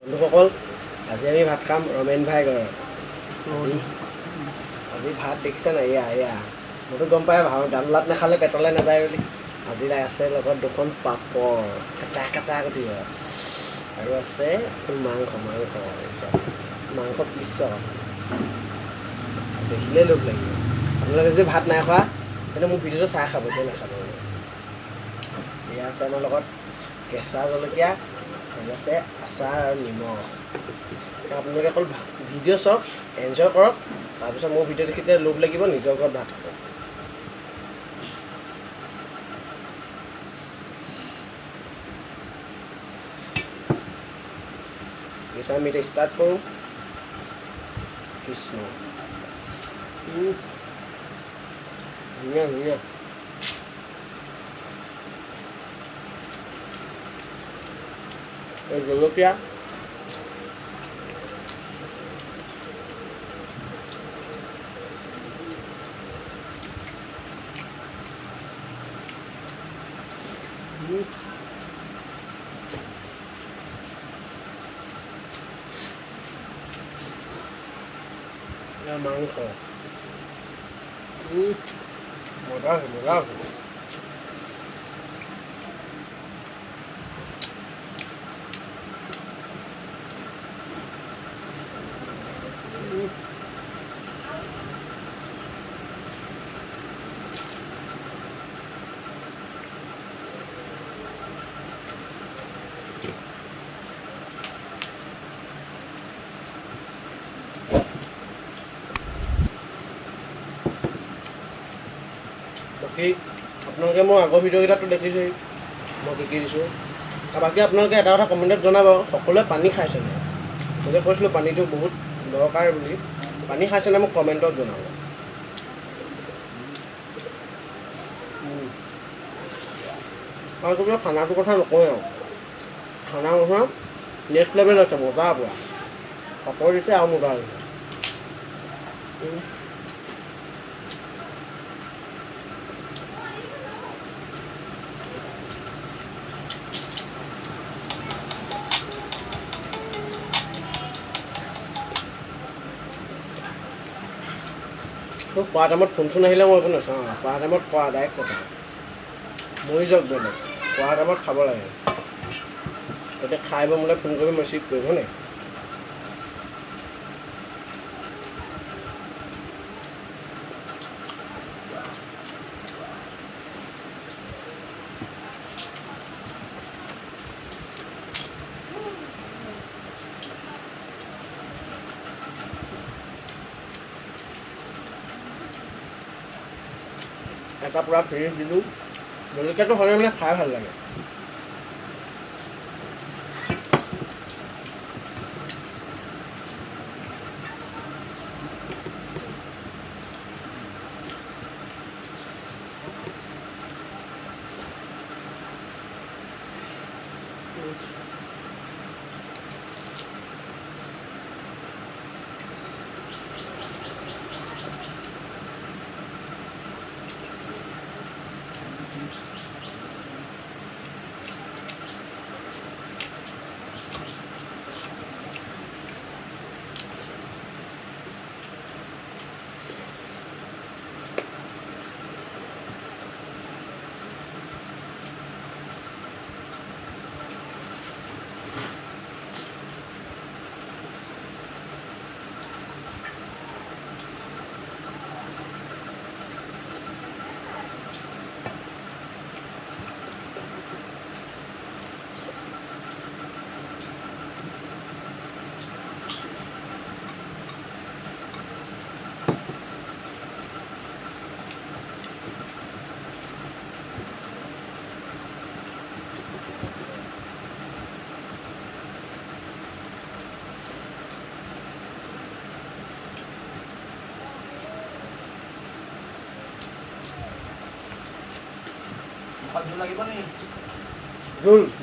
বন্ধুসকল আজি আমি ভাত খাম ৰমেন ভাই ঘৰত আজি ভাত দেখিছে নাই এয়া মইতো গম পাই গামলাত নাখালে পেটলৈ নাযায় বুলি আজি আছে লগত দুখন পাপৰ কাটা গুটি আৰু আছে মাংস মাংস পিছ দেখিলে লোভ লাগিব আপোনালোকে যদি ভাত নাই খোৱা তেন্তে মোৰ ভিডিঅ'টো চাই খাব এতিয়া নাখাব এয়া আছে আমাৰ লগত কেঁচা জলকীয়া আৰু আছে আচাৰ আৰু নিমখ আপোনালোকে অকল ভিডিঅ' চাওক এনজয় কৰক তাৰপিছত মোৰ ভিডিঅ' দেখি লোভ লাগিব নিজৰ ঘৰত ভাত খাব আমি এতিয়া ষ্টাৰ্ট কৰোঁ কৃষ্ণ ধুনীয়া এই জলকীয়া মাংস মজা আছে বাকী আপোনালোকে মোৰ আগৰ ভিডিঅ'কেইটাতো দেখিছেই মই কি দিছোঁ আৰু বাকী আপোনালোকে এটা কথা কমেণ্টত জনাব সকলোৱে পানী খাইছে নাই মই যে কৈছিলোঁ পানীটো বহুত দৰকাৰ বুলি পানী খাইছে নাই মোক কমেণ্টত জনাব আৰু তুমি খানাটোৰ কথা নকওঁ আৰু খানা কথা নেক্সট লেভেল আছে মজা পোৱা পাপৰ দিছে আৰু মজা হৈছে খোৱা টাইমত ফোন চোন আহিলে মই একো নাচাওঁ খোৱা টাইমত খোৱা ডাইৰেক্ট কথা মৰি যাওক বেলেগ খোৱা টাইমত খাব লাগে তেতিয়া খাই মোলৈ ফোন কৰি মই ৰিচিভ কৰিব নে এটা পূৰা ফিনিছ দিলোঁ জলকীয়াটো হ'লে মানে খাই ভাল লাগে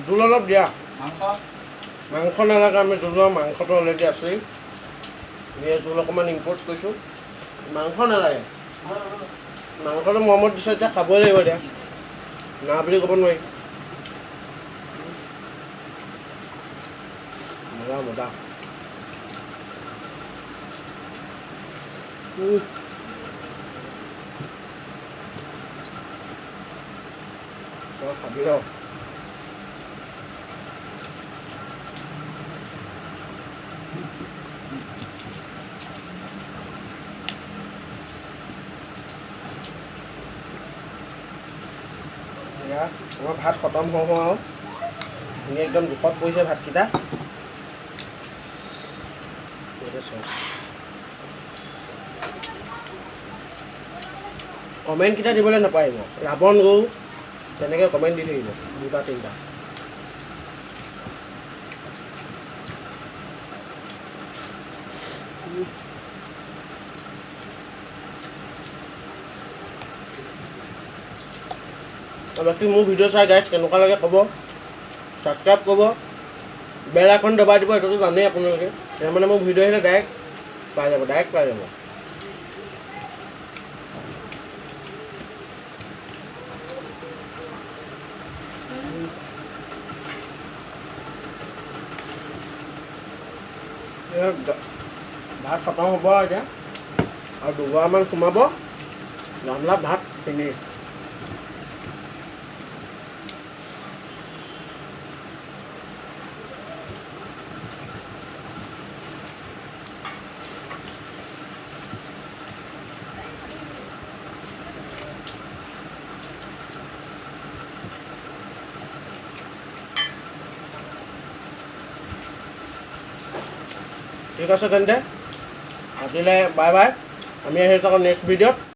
জোল অলপ দিয়া মাংস নালাগে আমি জোলৰ মাংসটো অলৰেডি আছেই জোল অকণমান ইম্পৰ্ট কৰিছোঁ মাংস নালাগে মাংসটো মৰমত দিছে এতিয়া খাবই লাগিব দিয়া না বুলি ক'ব নোৱাৰি মজা মজা খাবি ৰ আমাৰ ভাত খতম হওঁ আৰু ধুনীয়া একদম জোখত পৰিছে ভাতকেইটা কমেণ্টকেইটা দিবলৈ নাপাৰিব ৰাৱণ গৰু তেনেকৈ কমেণ্ট দি থাকিব 2টা 3টা বাকী মোৰ ভিডিঅ' চাই গাইজ কেনেকুৱা লাগে ক'ব ছাবস্ক্ৰাইব কৰিব বেল আইকন দবাই দিব এইটোতো জানেই আপোনালোকে তেতিয়া মানে মোৰ ভিডিঅ' আহিলে ডাইৰেক্ট পাই যাব ভাত খতম হ'ব এতিয়া আৰু 2 গৰামান সোমাব ৰামলা ভাত ফিনিছ ঠিক আছে তেন্তে আজিলৈ বাই বাই আমি আহিছোঁ আকৌ নেক্সট ভিডিঅ'ত